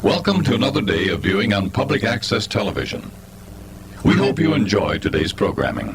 Welcome to another day of viewing on public access television. We hope you enjoy today's programming.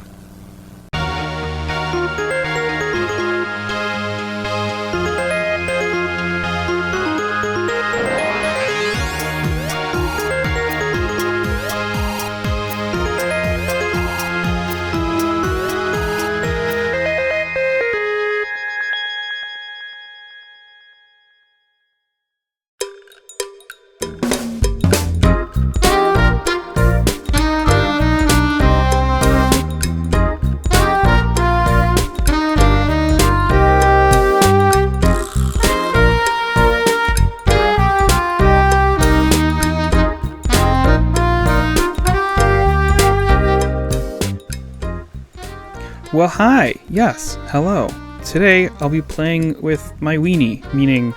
Well, hi. Yes, hello. Today I'll be playing with my weenie, meaning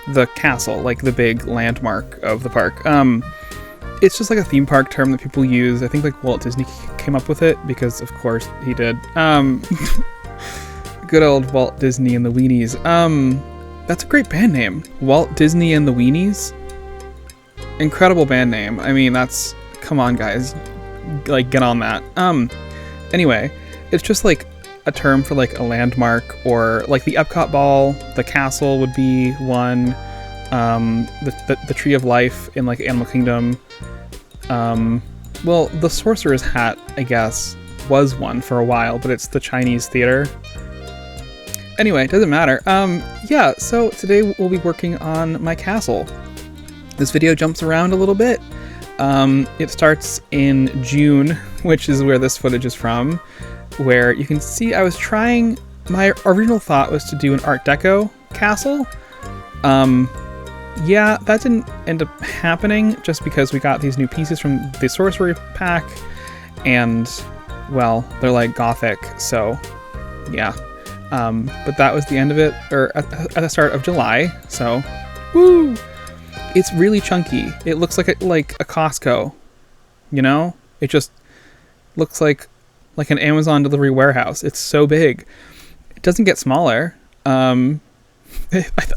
the castle, like the big landmark of the park. It's just like a theme park term that people use. I think like Walt Disney came up with it because, of course, he did. Good old Walt Disney and the Weenies. That's a great band name, Walt Disney and the Weenies. Incredible band name. I mean, come on, guys, like get on that. Anyway. It's just like a term for like a landmark, or like the Epcot ball, the castle would be one, the Tree of Life in like Animal Kingdom. Well, the Sorcerer's Hat, I guess, was one for a while, but it's the Chinese theater. Anyway, it doesn't matter. Yeah, so today we'll be working on my castle. This video jumps around a little bit. It starts in June, which is where this footage is from, where you can see my original thought was to do an Art Deco castle. Yeah, that didn't end up happening just because we got these new pieces from the Sorcery Pack, and, well, they're like Gothic, so, yeah. But that was the end of it, or at the start of July, so, woo! It's really chunky. It looks like a Costco, you know? It just looks like an Amazon delivery warehouse. It's so big. It doesn't get smaller. I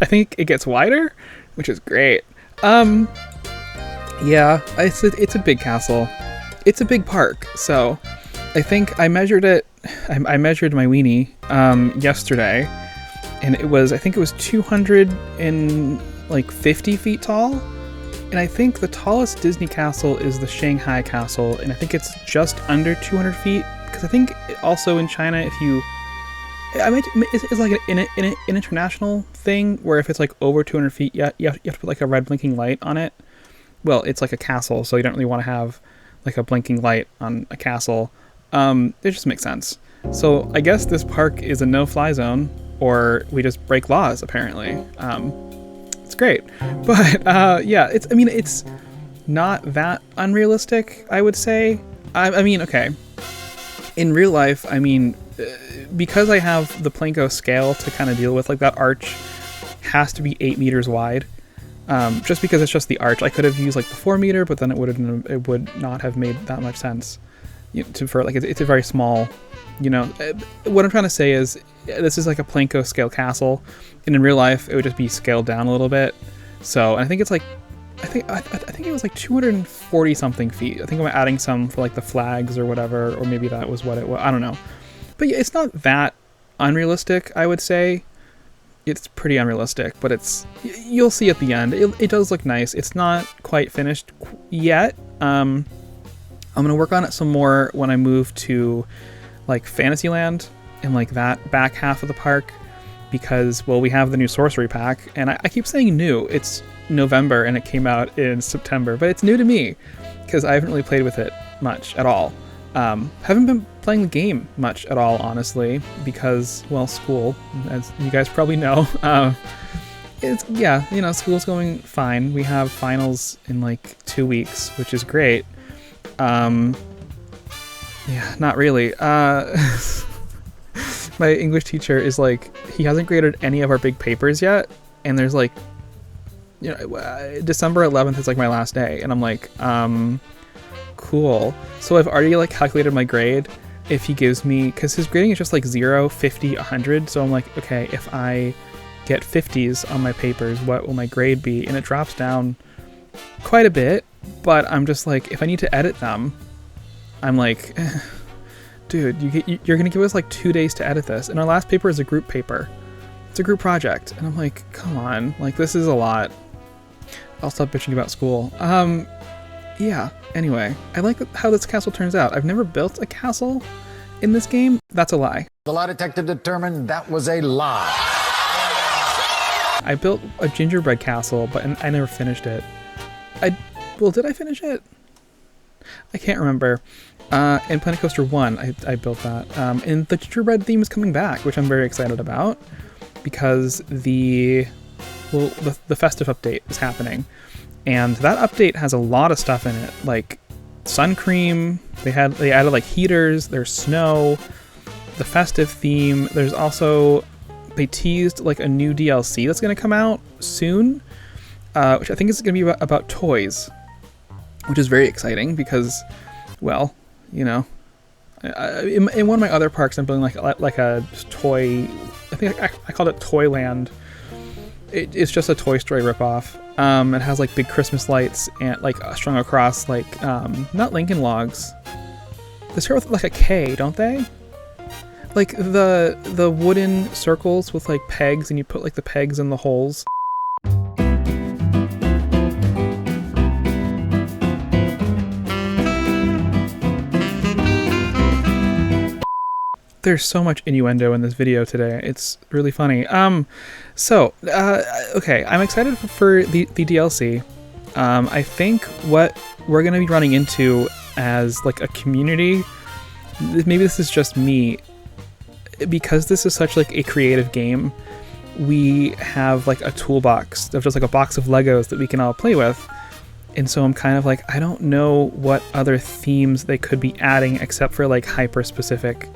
think it gets wider, which is great. Yeah, it's a big castle. It's a big park. So I think I measured it. I measured my weenie yesterday, and I think it was 250 feet tall. And I think the tallest Disney castle is the Shanghai Castle, and I think it's just under 200 feet. Because I think also in China, it's like an international thing where if it's like over 200 feet, you have to put like a red blinking light on it. Well, it's like a castle, so you don't really want to have like a blinking light on a castle. It just makes sense. So I guess this park is a no-fly zone, or we just break laws, apparently. It's great. But yeah, it's not that unrealistic, I would say. I mean, okay. In real life, because I have the Planko scale to kind of deal with, like that arch has to be 8 meters wide. Just because it's just the arch. I could have used like the 4 meter, but then it would not have made that much sense. It's a very small, what I'm trying to say is this is like a Planko scale castle, and in real life it would just be scaled down a little bit. So I think it's like, I think it was like 240 something feet. I think I'm adding some for like the flags or whatever, or maybe that was what it was. I don't know. But yeah, it's not that unrealistic, I would say. It's pretty unrealistic, but you'll see at the end. It does look nice. It's not quite finished yet. I'm going to work on it some more when I move to like Fantasyland and like that back half of the park, because, well, we have the new Sorcery Pack, and I keep saying new. It's November and it came out in September, but it's new to me because I haven't really played with it much at all. Haven't been playing the game much at all, honestly, because, well, school, as you guys probably know. School's going fine. We have finals in like 2 weeks, which is great. Yeah, not really. My English teacher is like, he hasn't graded any of our big papers yet, and there's like, December 11th is like my last day, and I'm like, cool. So I've already like calculated my grade if he gives me, because his grading is just like 0, 50, 100. So I'm like, okay, if I get 50s on my papers, what will my grade be? And it drops down quite a bit, but I'm just like, if I need to edit them, I'm like, dude, you're going to give us like 2 days to edit this. And our last paper is a group paper. It's a group project. And I'm like, come on, like this is a lot. I'll stop bitching about school. Yeah, anyway, I like how this castle turns out. I've never built a castle in this game. That's a lie. The lie detector determined that was a lie. I built a gingerbread castle, but I never finished it. Did I finish it? I can't remember. In Planet Coaster 1, I built that. And the gingerbread theme is coming back, which I'm very excited about, because the festive update is happening. And that update has a lot of stuff in it, like sun cream. They added like heaters, there's snow, the festive theme. There's also, they teased like a new DLC that's going to come out soon, which I think is going to be about toys, which is very exciting because, well, you know, in one of my other parks, I'm building like a toy. I think I called it Toyland. It's just a Toy Story ripoff. It has like big Christmas lights and like strung across like not Lincoln Logs. They start with like a K, don't they? Like the wooden circles with like pegs, and you put like the pegs in the holes. There's so much innuendo in this video today. It's really funny. Okay, I'm excited for the DLC. I think what we're going to be running into as like a community, maybe this is just me, because this is such like a creative game, we have like a toolbox of just like a box of Legos that we can all play with. And so I'm kind of like, I don't know what other themes they could be adding except for like hyper specific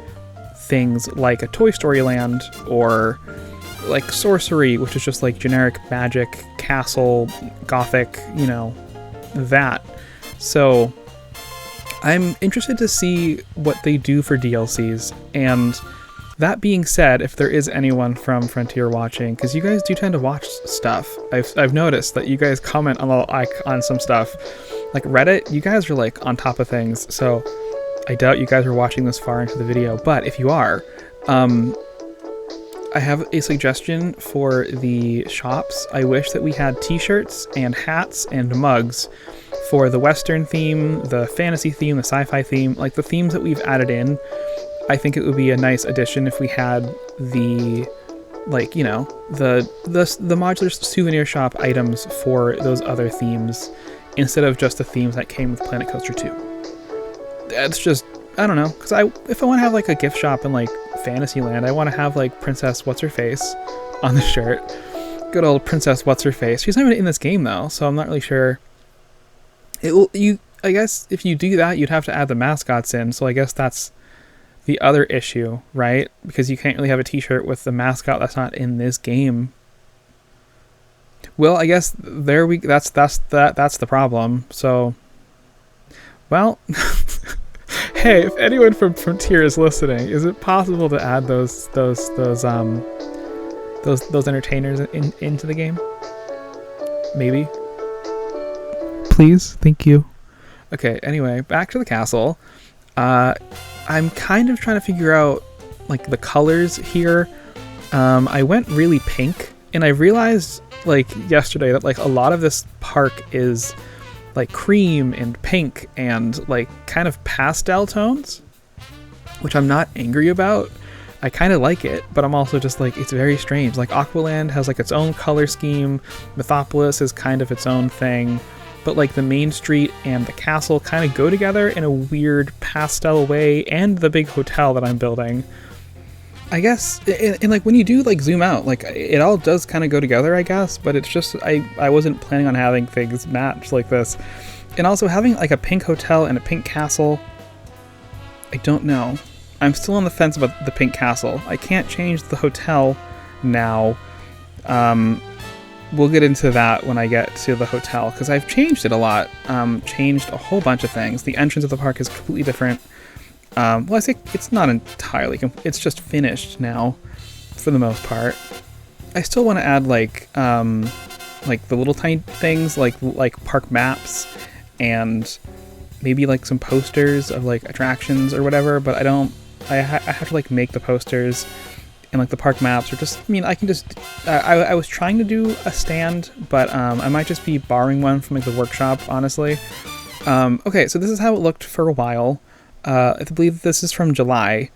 things like a Toy Story Land or like sorcery, which is just like generic magic, castle, gothic, you know, that. So I'm interested to see what they do for DLCs. And that being said, if there is anyone from Frontier watching, because you guys do tend to watch stuff, I've noticed that you guys comment on some stuff, like Reddit. You guys are like on top of things, so I doubt you guys are watching this far into the video, but if you are, I have a suggestion for the shops. I wish that we had t-shirts and hats and mugs for the Western theme, the fantasy theme, the sci-fi theme, like the themes that we've added in. I think it would be a nice addition if we had the, like, you know, the modular souvenir shop items for those other themes instead of just the themes that came with Planet Coaster 2. It's just, I don't know, because if I want to have like a gift shop in like Fantasyland, I want to have like Princess What's-Her-Face on the shirt. Good old Princess What's-Her-Face. She's not even in this game though, so I'm not really sure. I guess if you do that, you'd have to add the mascots in, so I guess that's the other issue, right? Because you can't really have a t-shirt with the mascot that's not in this game. Well, I guess that's the problem. So, well, hey, if anyone from Frontier is listening, is it possible to add those entertainers into the game? Maybe. Please, thank you. Okay, anyway, back to the castle. I'm kind of trying to figure out like the colors here. I went really pink, and I realized like yesterday that like a lot of this park is like cream and pink and like kind of pastel tones, which I'm not angry about. I kind of like it, but I'm also just like, it's very strange. Like Aqualand has like its own color scheme. Mythopolis is kind of its own thing. But like the main street and the castle kind of go together in a weird pastel way, and the big hotel that I'm building. I guess, and like when you do like zoom out, like it all does kind of go together, I guess, but it's just, I wasn't planning on having things match like this. And also having like a pink hotel and a pink castle, I don't know. I'm still on the fence about the pink castle. I can't change the hotel now. We'll get into that when I get to the hotel, because I've changed it a lot. Changed a whole bunch of things. The entrance of the park is completely different. Well, I think it's not entirely, it's just finished now, for the most part. I still want to add, like, like the little tiny things like park maps and maybe like some posters of like attractions or whatever, but I have to like make the posters and like the park maps, or just, I mean, I can just, I was trying to do a stand, but I might just be borrowing one from like the workshop, honestly. Okay, so this is how it looked for a while. I believe this is from July,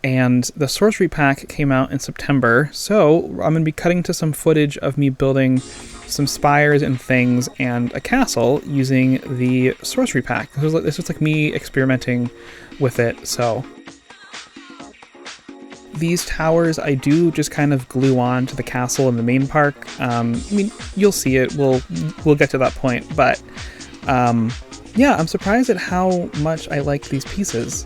and the sorcery pack came out in September, so I'm going to be cutting to some footage of me building some spires and things and a castle using the sorcery pack. This was like me experimenting with it, so... These towers I do just kind of glue on to the castle in the main park. I mean, you'll see it. We'll get to that point, but yeah, I'm surprised at how much I like these pieces.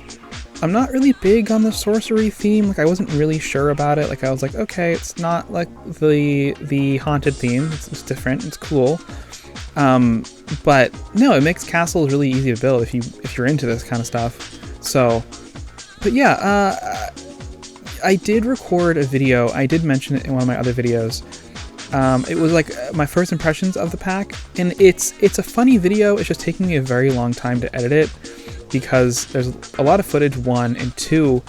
I'm not really big on the sorcery theme. Like, I wasn't really sure about it. Like, I was like, okay, it's not like the haunted theme. It's different. It's cool. But no, it makes castles really easy to build if you're into this kind of stuff. So, but yeah, I did record a video. I did mention it in one of my other videos. It was like my first impressions of the pack, and it's a funny video. It's just taking me a very long time to edit it because there's a lot of footage, one, and two,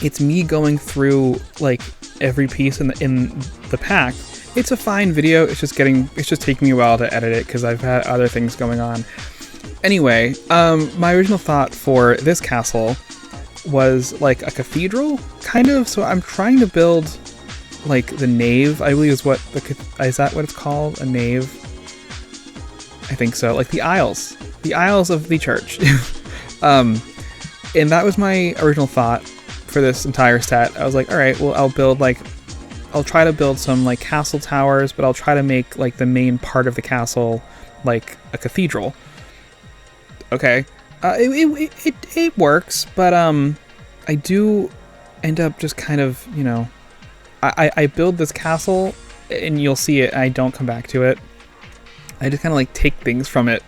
it's me going through like every piece in the pack. It's a fine video. It's just taking me a while to edit it because I've had other things going on. Anyway, my original thought for this castle was like a cathedral, kind of. So I'm trying to build like the nave, I believe is that what it's called? A nave? I think so. Like the aisles of the church. And that was my original thought for this entire set. I was like, all right, well, I'll try to build some like castle towers, but I'll try to make like the main part of the castle like a cathedral. Okay. It works, but I do end up just kind of, you know, I build this castle and you'll see it. I don't come back to it. I just kind of like take things from it,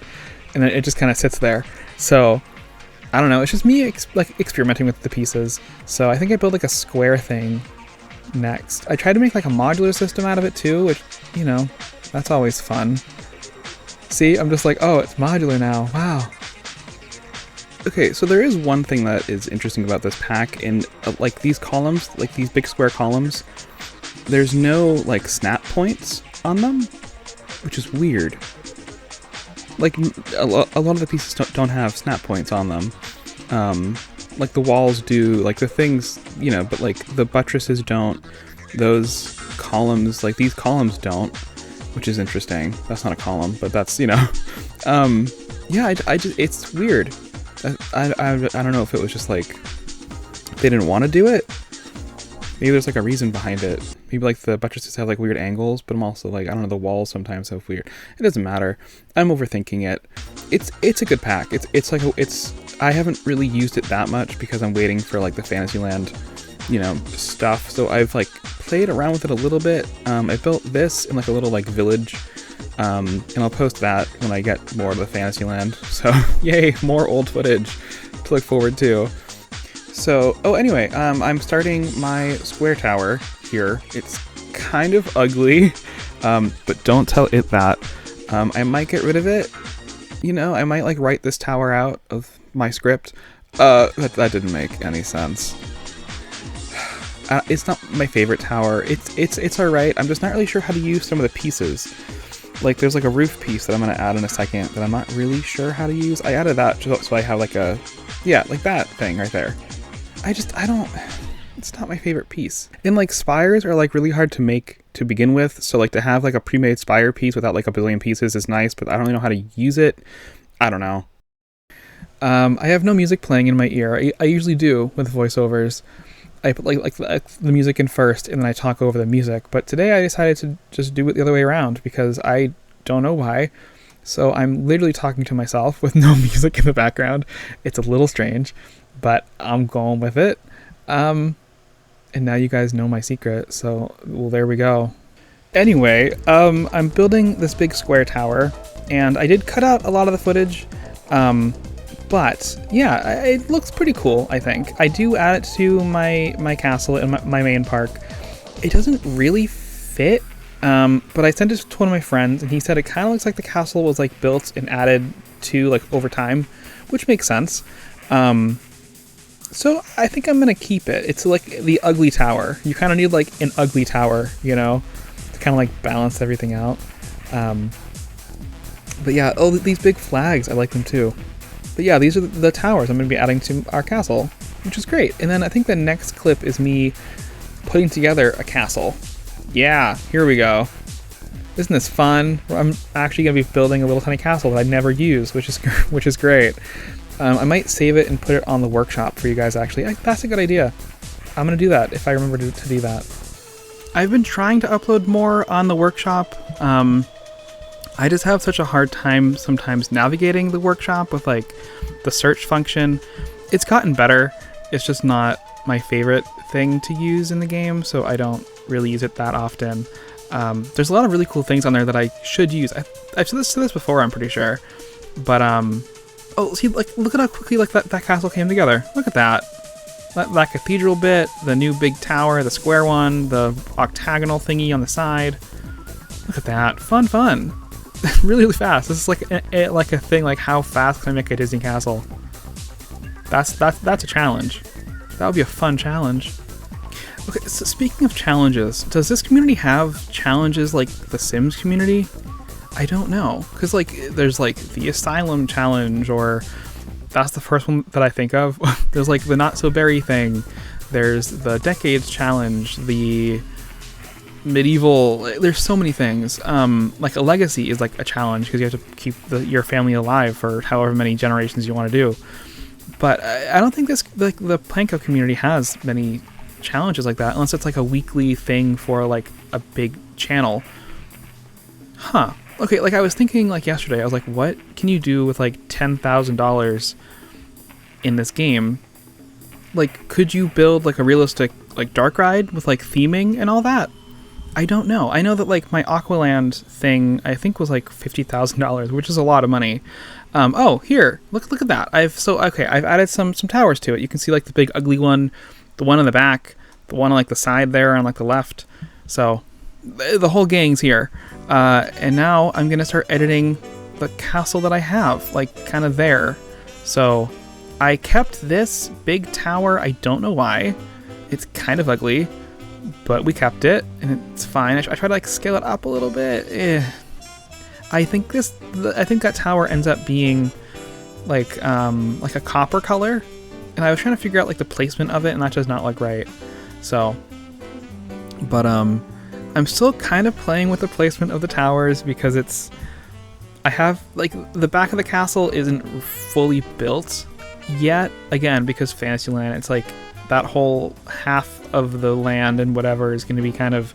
and then it just kind of sits there. So I don't know. It's just me experimenting with the pieces. So I think I built like a square thing next. I tried to make like a modular system out of it too, which, you know, that's always fun. See, I'm just like, oh, it's modular now. Wow. Okay, so there is one thing that is interesting about this pack, and like these columns, like these big square columns, there's no like snap points on them, which is weird. Like a lot of the pieces don't have snap points on them. Like the walls do, like the things, you know, but like the buttresses don't. Those columns, like these columns don't, which is interesting. That's not a column, but that's, you know. Yeah, I just, it's weird. I don't know if it was just like they didn't want to do it. Maybe there's like a reason behind it. Maybe like the buttresses have like weird angles, but I'm also like, I don't know, the walls sometimes have weird. It doesn't matter. I'm overthinking it. It's a good pack. I haven't really used it that much because I'm waiting for like the Fantasyland, you know, stuff. So I've like played around with it a little bit. I built this in like a little like village. And I'll post that when I get more of the Fantasyland. So, yay, more old footage to look forward to. So, anyway, I'm starting my square tower here. It's kind of ugly, but don't tell it that. I might get rid of it. You know, I might like write this tower out of my script. That didn't make any sense. It's not my favorite tower. It's alright. I'm just not really sure how to use some of the pieces. Like, there's like a roof piece that I'm going to add in a second that I'm not really sure how to use. I added that so I have like like that thing right there. It's not my favorite piece. And like spires are like really hard to make to begin with. So like to have like a pre-made spire piece without like a billion pieces is nice, but I don't really know how to use it. I don't know. I have no music playing in my ear. I usually do with voiceovers. I put like the music in first, and then I talk over the music. But today I decided to just do it the other way around because I don't know why. So I'm literally talking to myself with no music in the background. It's a little strange, but I'm going with it. And now you guys know my secret. So, well, there we go. Anyway, I'm building this big square tower, and I did cut out a lot of the footage. But yeah, it looks pretty cool, I think. I do add it to my castle and my main park. It doesn't really fit But I sent it to one of my friends, and he said it kind of looks like the castle was like built and added to like over time, which makes sense. So I think I'm gonna keep it. It's like the ugly tower. You kind of need like an ugly tower, you know, to kind of like balance everything out. But yeah, oh, these big flags, I like them too. But yeah, these are the towers I'm gonna be adding to our castle, which is great. And then I think the next clip is me putting together a castle. Yeah, here we go. Isn't this fun? I'm actually gonna be building a little tiny castle that I never use, which is great. I might save it and put it on the workshop for you guys, actually. That's a good idea. I'm going to do that if I remember to do that. I've been trying to upload more on the workshop. I just have such a hard time sometimes navigating the workshop with like the search function. It's gotten better. It's just not my favorite thing to use in the game, so I don't really use it that often. There's a lot of really cool things on there that I should use. I've said this before, I'm pretty sure. But, oh, see, like, look at how quickly like that castle came together. Look at that. That cathedral bit, the new big tower, the square one, the octagonal thingy on the side. Look at that. Fun. really, really fast. This is like a thing, like how fast can I make a Disney castle? That's a challenge. That would be a fun challenge. Okay, so speaking of challenges, does this community have challenges like the Sims community? I don't know, because like there's like the asylum challenge, or that's the first one that I think of. There's like the not so berry thing. There's the decades challenge, the medieval. There's so many things. Like a legacy is like a challenge because you have to keep your family alive for however many generations you want to do. But I don't think this like the Planko community has many challenges like that, unless it's like a weekly thing for like a big channel. Huh. Okay, like I was thinking like yesterday, I was like, what can you do with like $10,000 in this game? Like, could you build like a realistic like dark ride with like theming and all that? I don't know. I know that like my Aqualand thing, I think was like $50,000, which is a lot of money. Oh, here, look at that. I've added some towers to it. You can see like the big ugly one, the one in the back, the one on like the side there on like the left. So the whole gang's here. And now I'm gonna start editing the castle that I have, like kind of there. So I kept this big tower. I don't know why. It's kind of ugly, but we kept it and it's fine. I tried to like scale it up a little bit. I think that tower ends up being like a copper color, and I was trying to figure out like the placement of it, and that does not look right. So, but I'm still kind of playing with the placement of the towers because I have like the back of the castle isn't fully built yet. Again, because Fantasyland, it's like that whole half of the land and whatever is going to be kind of.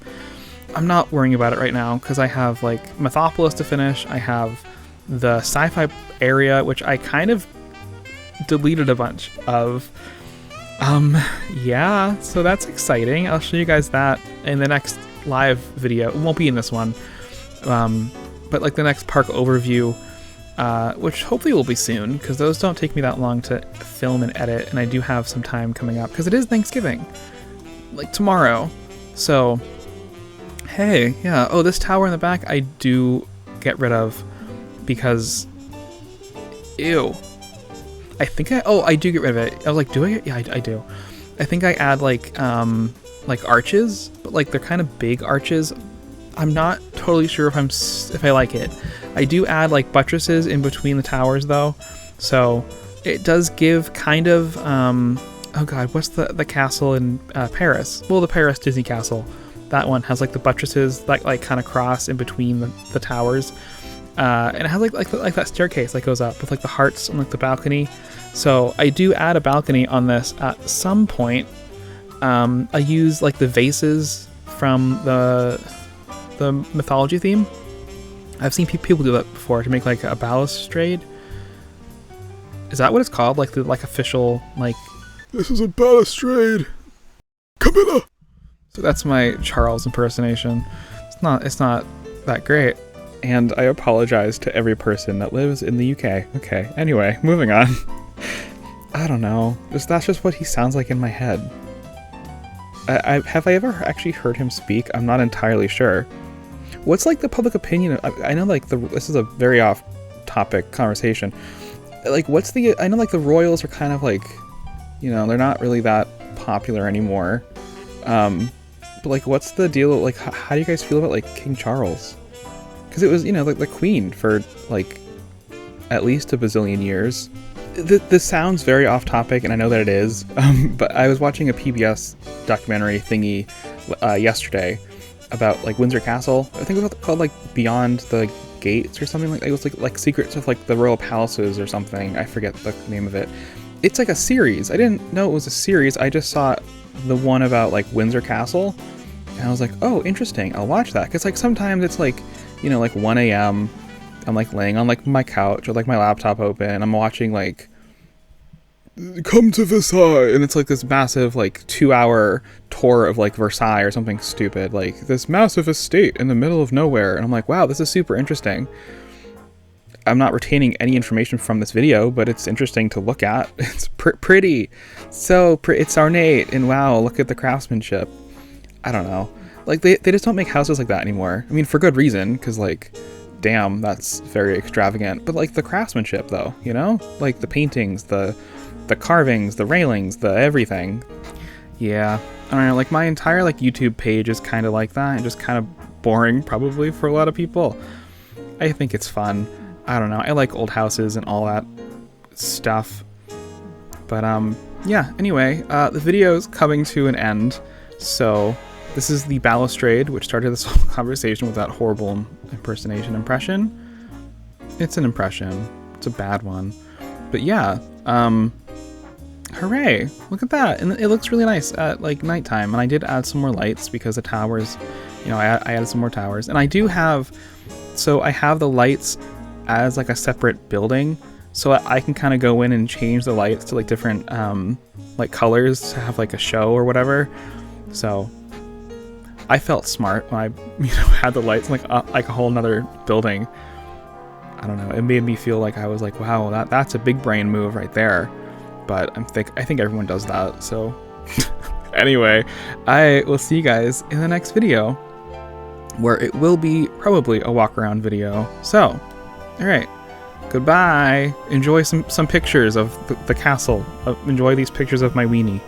I'm not worrying about it right now because I have like Mythopolis to finish. I have the sci-fi area, which I kind of deleted a bunch of. Yeah, so that's exciting. I'll show you guys that in the next live video. It won't be in this one, but like the next park overview, which hopefully will be soon because those don't take me that long to film and edit, and I do have some time coming up because it is Thanksgiving, like tomorrow. So. Hey, yeah. Oh, this tower in the back I do get rid of because ew. I do get rid of it. I was like, do I? Yeah, I do. I think I add like arches, but like they're kind of big arches. I'm not totally sure if I like it. I do add like buttresses in between the towers though. So it does give kind of oh god, what's the castle in Paris? Well, the Paris Disney castle. That one has like the buttresses that like kind of cross in between the towers, and it has like that staircase that goes up with like the hearts and like the balcony. So I do add a balcony on this at some point. I use like the vases from the mythology theme. I've seen people do that before to make like a balustrade. Is that what it's called? Like the official like. This is a balustrade, Camilla. So that's my Charles impersonation. It's not that great. And I apologize to every person that lives in the UK. Okay, anyway, moving on. I don't know. That's just what he sounds like in my head. Have I ever actually heard him speak? I'm not entirely sure. what's like the public opinion? I know like this is a very off topic conversation. Like I know like the royals are kind of like, you know, they're not really that popular anymore. But like, what's the deal? Like, how do you guys feel about like King Charles? Because it was, you know, like the Queen for like at least a bazillion years. This sounds very off topic, and I know that it is. But I was watching a PBS documentary thingy yesterday about like Windsor Castle. I think it was called like Beyond the Gates or something like that. It was like secrets of like the royal palaces or something. I forget the name of it. It's like a series. I didn't know it was a series. I just saw the one about like Windsor Castle, and I was like, oh, interesting. I'll watch that. Because like sometimes it's like, you know, like 1 a.m. I'm like laying on like my couch with like my laptop open. I'm watching like Come to Versailles, and it's like this massive like 2-hour tour of like Versailles or something stupid, like this massive estate in the middle of nowhere, and I'm like, wow, this is super interesting. I'm not retaining any information from this video, but it's interesting to look at. It's pretty, it's ornate, and wow, look at the craftsmanship. I don't know, like they just don't make houses like that anymore. I mean, for good reason, because like, damn, that's very extravagant. But like the craftsmanship though, you know, like the paintings, the carvings, the railings, the everything. Yeah, I don't know, like my entire like YouTube page is kind of like that, and just kind of boring probably for a lot of people. I think it's fun. I don't know, I like old houses and all that stuff. But yeah, anyway, the video is coming to an end. So this is the balustrade, which started this whole conversation with that horrible impression. It's an impression. It's a bad one. But yeah, hooray, look at that. And it looks really nice at like nighttime. And I did add some more lights because the towers, you know, I added some more towers. And I do have, so I have the lights as like a separate building, so I can kind of go in and change the lights to like different like colors to have like a show or whatever. So I felt smart when I, you know, had the lights like a whole nother building. I don't know, it made me feel like I was like, wow, that's a big brain move right there. But I think everyone does that. So anyway, I will see you guys in the next video, where it will be probably a walk around video. So, all right, goodbye. Enjoy some pictures of the castle. Enjoy these pictures of my weenie.